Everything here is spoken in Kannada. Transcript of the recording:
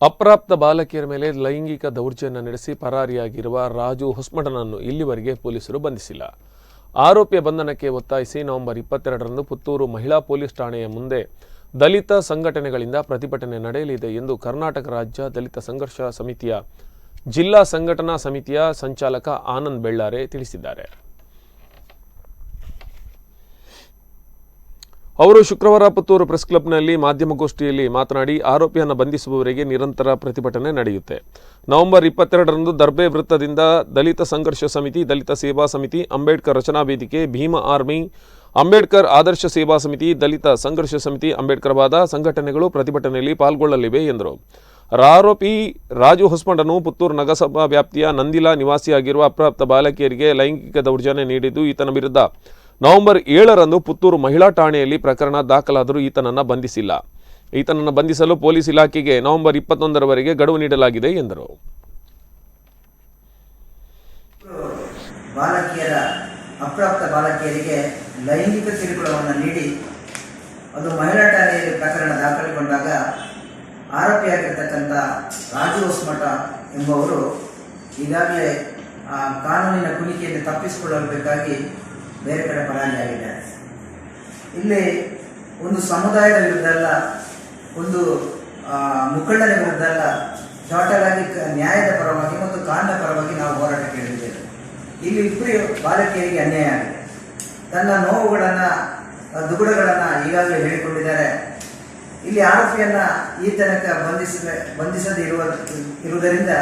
ಅಪ್ರಾಪ್ತ ಬಾಲಕಿಯರ ಮೇಲೆ ಲೈಂಗಿಕ ದೌರ್ಜನ್ಯ ನಡೆಸಿ ಪರಾರಿಯಾಗಿರುವ ರಾಜು ಹೊಸ್ಮಠನನ್ನು ಇಲ್ಲಿವರೆಗೆ ಪೊಲೀಸರು ಬಂಧಿಸಿಲ್ಲ. ಆರೋಪಿಯ ಬಂಧನಕ್ಕೆ ಒತ್ತಾಯಿಸಿ ನವೆಂಬರ್ 22ರಂದು ಪುತ್ತೂರು ಮಹಿಳಾ ಪೊಲೀಸ್ ಠಾಣೆಯ ಮುಂದೆ ದಲಿತ ಸಂಘಟನೆಗಳಿಂದ ಪ್ರತಿಭಟನೆ ನಡೆಯಲಿದೆ ಎಂದು ಕರ್ನಾಟಕ ರಾಜ್ಯ ದಲಿತ ಸಂಘರ್ಷ ಸಮಿತಿಯ ಜಿಲ್ಲಾ ಸಂಘಟನಾ ಸಮಿತಿಯ ಸಂಚಾಲಕ ಆನಂದ್ ಬೆಳ್ಳಾರೆ ತಿಳಿಸಿದ್ದಾರೆ. ಅವರು ಶುಕ್ರವಾರ ಪುತ್ತೂರು ಪ್ರೆಸ್ ಕ್ಲಬ್ನಲ್ಲಿ ಮಾಧ್ಯಮಗೋಷ್ಠಿಯಲ್ಲಿ ಮಾತನಾಡಿ, ಆರೋಪಿಯನ್ನು ಬಂಧಿಸುವವರೆಗೆ ನಿರಂತರ ಪ್ರತಿಭಟನೆ ನಡೆಯುತ್ತೆ. ನವೆಂಬರ್ 22ರಂದು ದರ್ಬೆ ವೃತ್ತದಿಂದ ದಲಿತ ಸಂಘರ್ಷ ಸಮಿತಿ, ದಲಿತ ಸೇವಾ ಸಮಿತಿ, ಅಂಬೇಡ್ಕರ್ ರಚನಾ ವೇದಿಕೆ, ಭೀಮ ಆರ್ಮಿ, ಅಂಬೇಡ್ಕರ್ ಆದರ್ಶ ಸೇವಾ ಸಮಿತಿ, ದಲಿತ ಸಂಘರ್ಷ ಸಮಿತಿ, ಅಂಬೇಡ್ಕರ್ ವಾದ ಸಂಘಟನೆಗಳು ಪ್ರತಿಭಟನೆಯಲ್ಲಿ ಪಾಲ್ಗೊಳ್ಳಲಿವೆ ಎಂದರು. ಆರೋಪಿ ರಾಜು ಹೊಸ್ಮಠನು ಪುತ್ತೂರು ನಗರಸಭಾ ವ್ಯಾಪ್ತಿಯ ನಂದಿಲಾ ನಿವಾಸಿಯಾಗಿರುವ ಅಪ್ರಾಪ್ತ ಬಾಲಕಿಯರಿಗೆ ಲೈಂಗಿಕ ದೌರ್ಜನ್ಯ ನೀಡಿದ್ದು, ಈತನ ವಿರುದ್ಧ ನವೆಂಬರ್ 7ರಂದು ಪುತ್ತೂರು ಮಹಿಳಾ ಠಾಣೆಯಲ್ಲಿ ಪ್ರಕರಣ ದಾಖಲಾದರೂ ಈತನನ್ನು ಬಂಧಿಸಿಲ್ಲ. ಈತನನ್ನು ಬಂಧಿಸಲು ಪೊಲೀಸ್ ಇಲಾಖೆಗೆ ನವೆಂಬರ್ 21ರವರೆಗೆ ಗಡುವು ನೀಡಲಾಗಿದೆ ಎಂದರು. ಅಪ್ರಾಪ್ತ ಬಾಲಕಿಯರಿಗೆ ಲೈಂಗಿಕ ಕಿರುಕುಳವನ್ನು ನೀಡಿ ಅದು ಮಹಿಳಾ ಠಾಣೆಯಲ್ಲಿ ಪ್ರಕರಣ ದಾಖಲುಗೊಂಡಾಗ ಆರೋಪಿಯಾಗಿರ್ತಕ್ಕಂಥ ರಾಜು ಹೊಸ್ಮಠ ಎಂಬುವರು ಈಗಾಗಲೇ ಕಾನೂನಿನ ಕುಣಿಕೆಯನ್ನು ತಪ್ಪಿಸಿಕೊಳ್ಳಬೇಕಾಗಿ ಬೇರೆ ಕಡೆ ಪರಾರಿಯಾಗಿದ್ದಾರೆ. ಇಲ್ಲಿ ಒಂದು ಸಮುದಾಯದ ವಿರುದ್ಧ ಅಲ್ಲ, ಒಂದು ಮುಖಂಡನ ವಿರುದ್ಧ ಅಲ್ಲ, ಟೋಟಲ್ ಆಗಿ ನ್ಯಾಯದ ಪರವಾಗಿ ಮತ್ತು ಕಾನೂನಿನ ಪರವಾಗಿ ನಾವು ಹೋರಾಟ ಕೇಳಿದ್ದೇವೆ. ಇಲ್ಲಿ ಇಬ್ಬರು ಬಾಲಕಿಯರಿಗೆ ಅನ್ಯಾಯ ಆಗಿದೆ. ತನ್ನ ನೋವುಗಳನ್ನು, ದುಗುಡಗಳನ್ನು ಈಗಾಗಲೇ ಹೇಳಿಕೊಂಡಿದ್ದಾರೆ. ಇಲ್ಲಿ ಆರೋಪಿಯನ್ನ ಈ ತನಕ ಬಂಧಿಸದೇ ಇರುವುದರಿಂದ